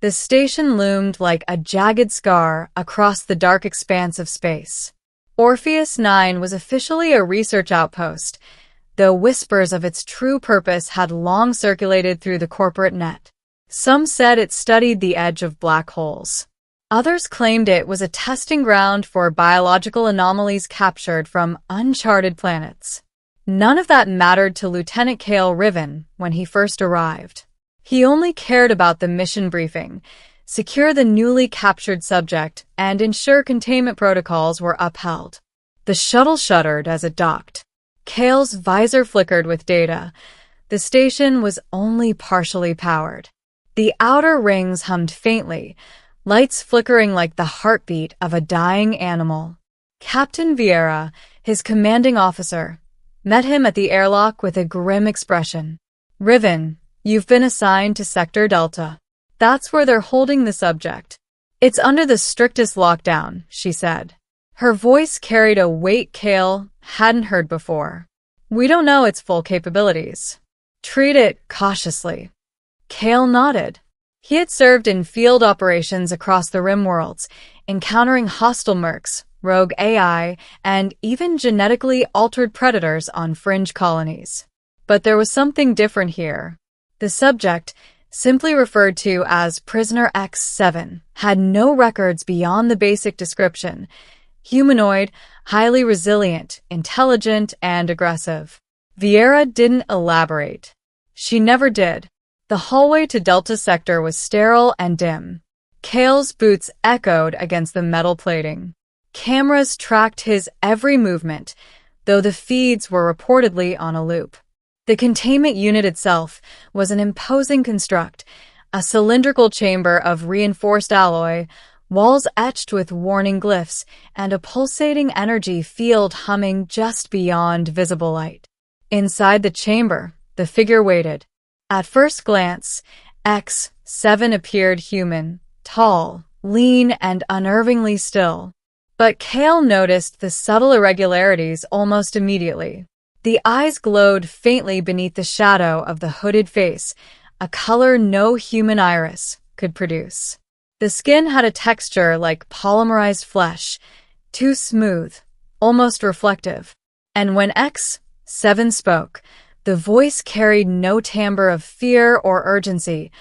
The station loomed like a jagged scar across the dark expanse of space. Orpheus 9 was officially a research outpost, though whispers of its true purpose had long circulated through the corporate net. Some said it studied the edge of black holes. Others claimed it was a testing ground for biological anomalies captured from uncharted planets. None of that mattered to Lieutenant Cale Riven when he first arrived. He only cared about the mission briefing, secure the newly captured subject, and ensure containment protocols were upheld. The shuttle shuddered as it docked. Cale's visor flickered with data. The station was only partially powered. The outer rings hummed faintly, lights flickering like the heartbeat of a dying animal. Captain Vieira, his commanding officer, met him at the airlock with a grim expression. "Riven, you've been assigned to Sector Delta. That's where they're holding the subject. It's under the strictest lockdown," she said. Her voice carried a weight Cale hadn't heard before. "We don't know its full capabilities. Treat it cautiously." Cale nodded. He had served in field operations across the Rim worlds, encountering hostile mercs, rogue AI, and even genetically altered predators on fringe colonies. But there was something different here. The subject, simply referred to as Prisoner X7, had no records beyond the basic description: humanoid, highly resilient, intelligent, and aggressive. Vieira didn't elaborate. She never did. The hallway to Delta Sector was sterile and dim. Cale's boots echoed against the metal plating. Cameras tracked his every movement, though the feeds were reportedly on a loop. The containment unit itself was an imposing construct, a cylindrical chamber of reinforced alloy, walls etched with warning glyphs, and a pulsating energy field humming just beyond visible light. Inside the chamber, the figure waited. At first glance, X7 appeared human, tall, lean, and unnervingly still. But Cale noticed the subtle irregularities almost immediately. The eyes glowed faintly beneath the shadow of the hooded face, a color no human iris could produce. The skin had a texture like polymerized flesh, too smooth, almost reflective. And when X7 spoke, the voice carried no timbre of fear or urgency,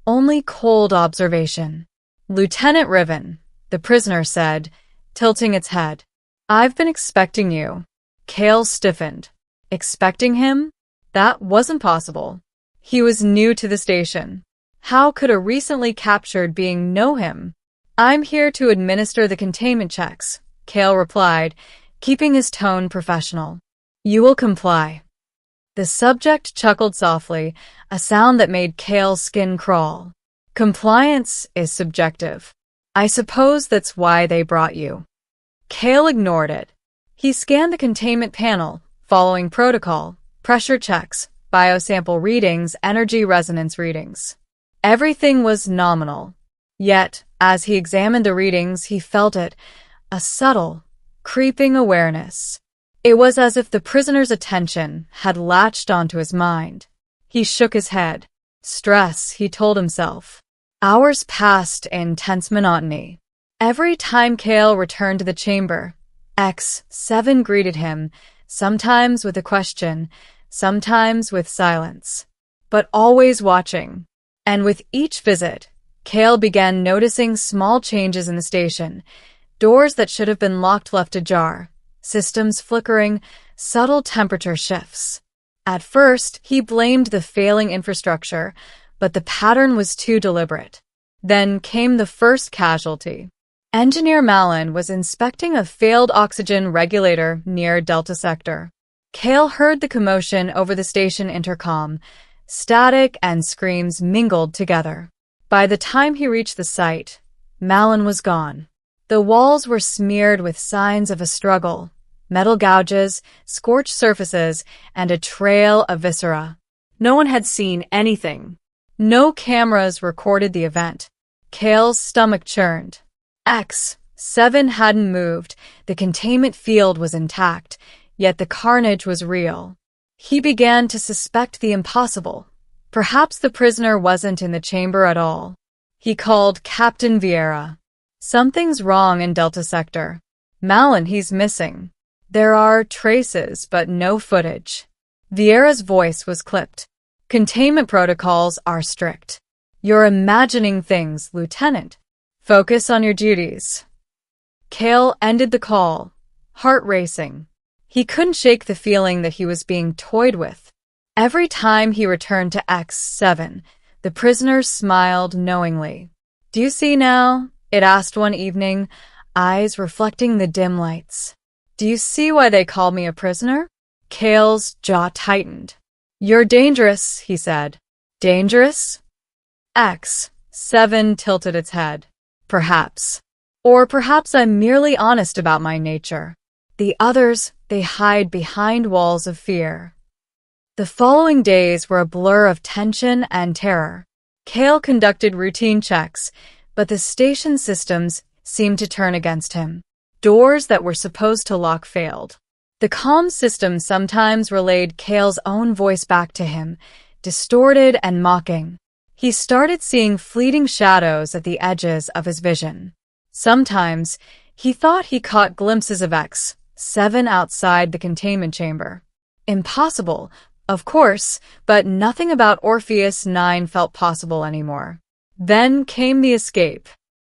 only cold observation. "Lieutenant Riven," the prisoner said, tilting its head. "I've been expecting you." Cale stiffened. Expecting him? That wasn't possible. He was new to the station. How could a recently captured being know him? "I'm here to administer the containment checks," Cale replied, keeping his tone professional. "You will comply." The subject chuckled softly, a sound that made Cale's skin crawl. "Compliance is subjective. I suppose that's why they brought you." Cale ignored it. He scanned the containment panel, following protocol, pressure checks, biosample readings, energy resonance readings. Everything was nominal. Yet, as he examined the readings, he felt it, a subtle, creeping awareness. It was as if the prisoner's attention had latched onto his mind. He shook his head. Stress, he told himself. Hours passed in tense monotony. Every time Cale returned to the chamber, X7 greeted him, sometimes with a question, sometimes with silence, but always watching. And with each visit, Cale began noticing small changes in the station, doors that should have been locked left ajar, systems flickering, subtle temperature shifts. At first, he blamed the failing infrastructure, but the pattern was too deliberate. Then came the first casualty. Engineer Malin was inspecting a failed oxygen regulator near Delta Sector. Cale heard the commotion over the station intercom. Static and screams mingled together. By the time he reached the site, Malin was gone. The walls were smeared with signs of a struggle, metal gouges, scorched surfaces, and a trail of viscera. No one had seen anything. No cameras recorded the event. Cale's stomach churned. X7 hadn't moved, the containment field was intact, yet the carnage was real. He began to suspect the impossible. Perhaps the prisoner wasn't in the chamber at all. He called Captain Vieira. Something's wrong in Delta Sector. Malin, he's missing. There are traces, but no footage. Vieira's voice was clipped. Containment protocols are strict. You're imagining things, Lieutenant. Focus on your duties. Kale ended the call, heart racing. He couldn't shake the feeling that he was being toyed with. Every time he returned to X7, the prisoner smiled knowingly. Do you see now? It asked one evening, eyes reflecting the dim lights. Do you see why they call me a prisoner? Kale's jaw tightened. You're dangerous, he said. Dangerous? X7 tilted its head. Perhaps. Or perhaps I'm merely honest about my nature. The others, they hide behind walls of fear. The following days were a blur of tension and terror. Kale conducted routine checks, but the station systems seemed to turn against him. Doors that were supposed to lock failed. The comm system sometimes relayed Kale's own voice back to him, distorted and mocking. He started seeing fleeting shadows at the edges of his vision. Sometimes, he thought he caught glimpses of X7 outside the containment chamber. Impossible, of course, but nothing about Orpheus 9 felt possible anymore. Then came the escape.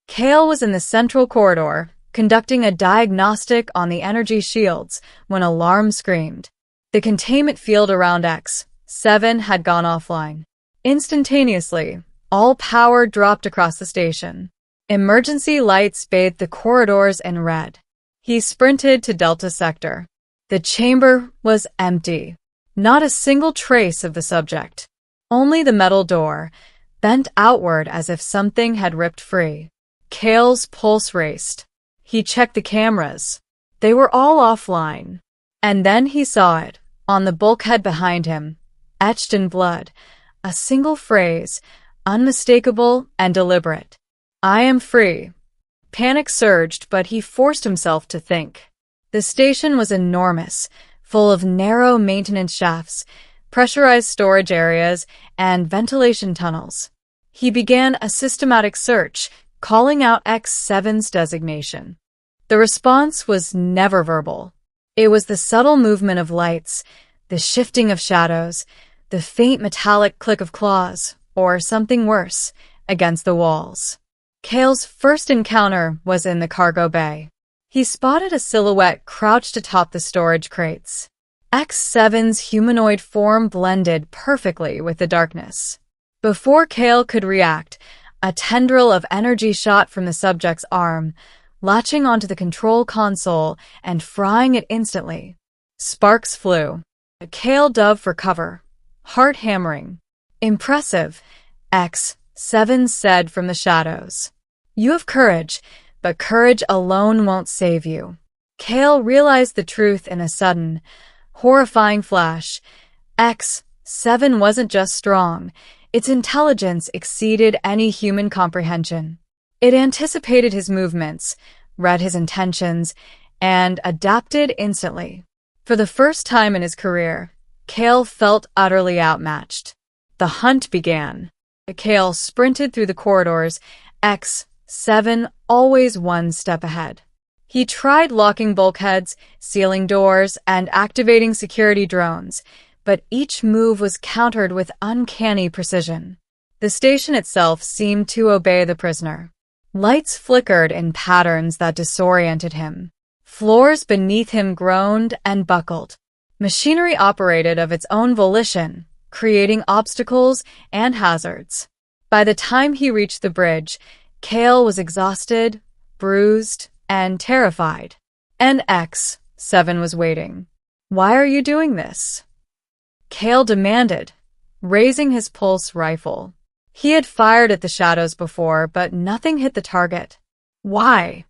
Kale was in the central corridor, conducting a diagnostic on the energy shields, when alarm screamed. The containment field around X7 had gone offline. Instantaneously, all power dropped across the station. Emergency lights bathed the corridors in red. He sprinted to Delta Sector. The chamber was empty. Not a single trace of the subject. Only the metal door, bent outward as if something had ripped free. Kale's pulse raced. He checked the cameras. They were all offline. And then he saw it, on the bulkhead behind him, etched in blood. A single phrase, unmistakable and deliberate. I am free. Panic surged, but he forced himself to think. The station was enormous, full of narrow maintenance shafts, pressurized storage areas, and ventilation tunnels. He began a systematic search, calling out X7's designation. The response was never verbal. It was the subtle movement of lights, the shifting of shadows, the faint metallic click of claws, or something worse, against the walls. Kale's first encounter was in the cargo bay. He spotted a silhouette crouched atop the storage crates. X7's humanoid form blended perfectly with the darkness. Before Kale could react, a tendril of energy shot from the subject's arm, latching onto the control console and frying it instantly. Sparks flew. Kale dove for cover, heart hammering. Impressive, X7 said from the shadows. You have courage, but courage alone won't save you. Kale realized the truth in a sudden, horrifying flash. X7 wasn't just strong. Its intelligence exceeded any human comprehension. It anticipated his movements, read his intentions, and adapted instantly. For the first time in his career, Kale felt utterly outmatched. The hunt began. Kale sprinted through the corridors, X7 always one step ahead. He tried locking bulkheads, sealing doors, and activating security drones, but each move was countered with uncanny precision. The station itself seemed to obey the prisoner. Lights flickered in patterns that disoriented him. Floors beneath him groaned and buckled. Machinery operated of its own volition, creating obstacles and hazards. By the time he reached the bridge, Kale was exhausted, bruised, and terrified. And X7 was waiting. Why are you doing this? Kale demanded, raising his pulse rifle. He had fired at the shadows before, but nothing hit the target. Why?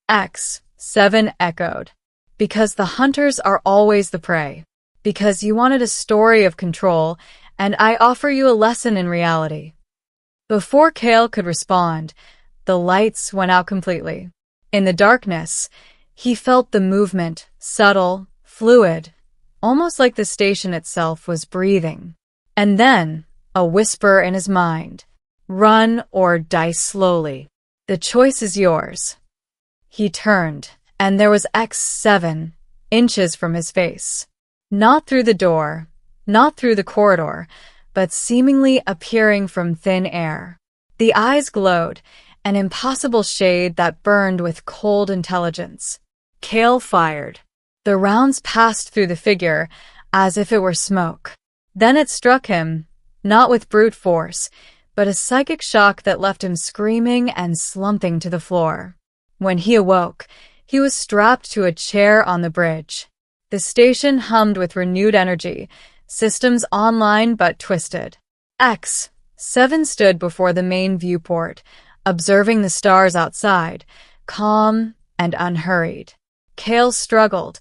X7 echoed. Because the hunters are always the prey. Because you wanted a story of control, and I offer you a lesson in reality. Before Kale could respond, the lights went out completely. In the darkness, he felt the movement, subtle, fluid, almost like the station itself was breathing. And then, a whisper in his mind. Run or die slowly. The choice is yours. He turned, and there was X 7 inches from his face. Not through the door, not through the corridor, but seemingly appearing from thin air. The eyes glowed, an impossible shade that burned with cold intelligence. Cale fired. The rounds passed through the figure as if it were smoke. Then it struck him, not with brute force, but a psychic shock that left him screaming and slumping to the floor. When he awoke, he was strapped to a chair on the bridge. The station hummed with renewed energy, systems online but twisted. X 7 stood before the main viewport, observing the stars outside, calm and unhurried. Cale struggled,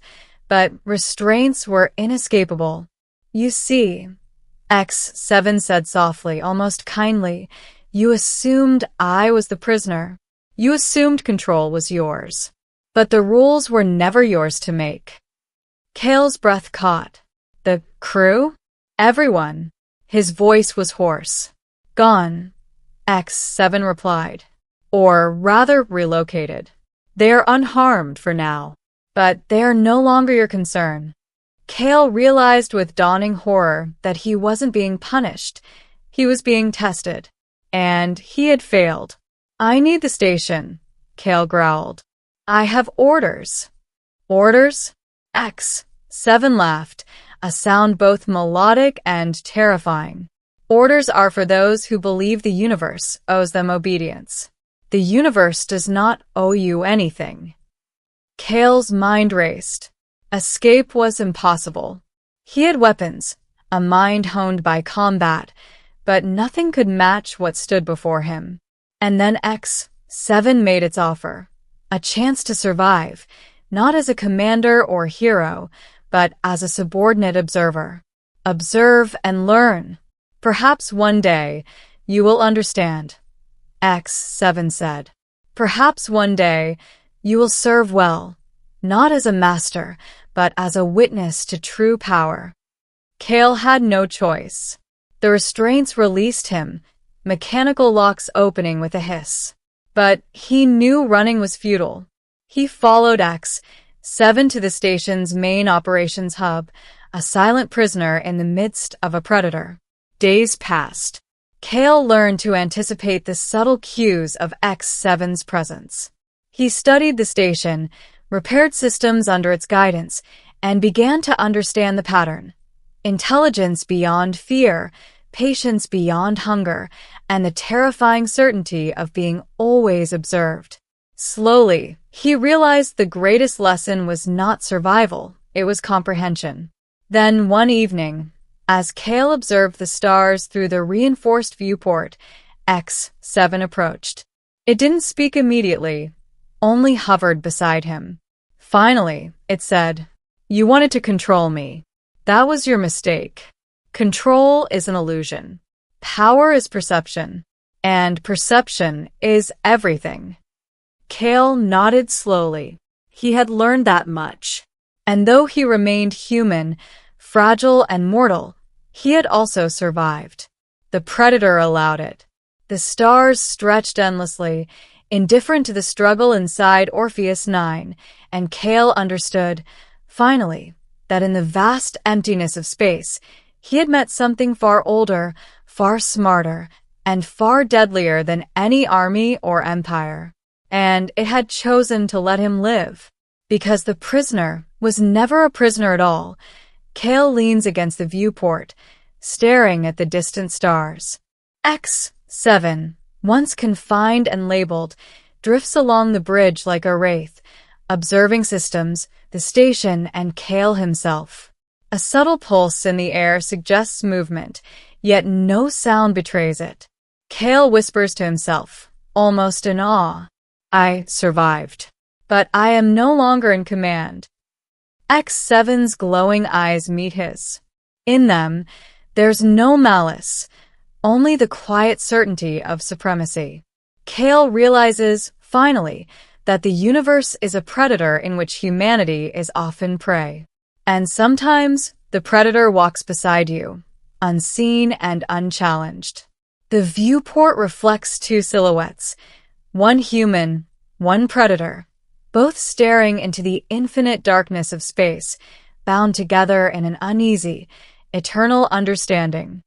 but restraints were inescapable. You see, X 7 said softly, almost kindly, you assumed I was the prisoner. You assumed control was yours. But the rules were never yours to make. Cale's breath caught. The crew? Everyone. His voice was hoarse. Gone, X 7 replied. Or rather relocated. They are unharmed for now. But they are no longer your concern. Cale realized with dawning horror that he wasn't being punished. He was being tested. And he had failed. I need the station, Cale growled. I have orders. Orders? X 7 laughed, a sound both melodic and terrifying. Orders are for those who believe the universe owes them obedience. The universe does not owe you anything. Cale's mind raced. Escape was impossible. He had weapons, a mind honed by combat, but nothing could match what stood before him. And then X 7 made its offer. A chance to survive, not as a commander or hero, but as a subordinate observer. Observe and learn. Perhaps one day you will understand, X 7 said. Perhaps one day you will serve well, not as a master, but as a witness to true power. Cale had no choice. The restraints released him, mechanical locks opening with a hiss. But he knew running was futile. He followed X 7 to the station's main operations hub, a silent prisoner in the midst of a predator. Days passed. Cale learned to anticipate the subtle cues of X 7's presence. He studied the station, repaired systems under its guidance, and began to understand the pattern. Intelligence beyond fear, patience beyond hunger, and the terrifying certainty of being always observed. Slowly, he realized the greatest lesson was not survival, it was comprehension. Then one evening, as Cale observed the stars through the reinforced viewport, X 7 approached. It didn't speak immediately, only hovered beside him. Finally, it said, "You wanted to control me. That was your mistake. Control is an illusion. Power is perception. And perception is everything." Cale nodded slowly. He had learned that much. And though he remained human, fragile and mortal, he had also survived. The predator allowed it. The stars stretched endlessly, indifferent to the struggle inside Orpheus 9, and Cale understood, finally, that in the vast emptiness of space, he had met something far older, far smarter, and far deadlier than any army or empire. And it had chosen to let him live. Because the prisoner was never a prisoner at all, Cale leans against the viewport, staring at the distant stars. X 7, once confined and labeled, drifts along the bridge like a wraith, observing systems, the station, and Cale himself. A subtle pulse in the air suggests movement, yet no sound betrays it. Cale whispers to himself, almost in awe, "I survived. But I am no longer in command." X 7's glowing eyes meet his. In them, there's no malice, only the quiet certainty of supremacy. Cale realizes, finally, that the universe is a predator in which humanity is often prey. And sometimes, the predator walks beside you, unseen and unchallenged. The viewport reflects two silhouettes, one human, one predator, both staring into the infinite darkness of space, bound together in an uneasy, eternal understanding.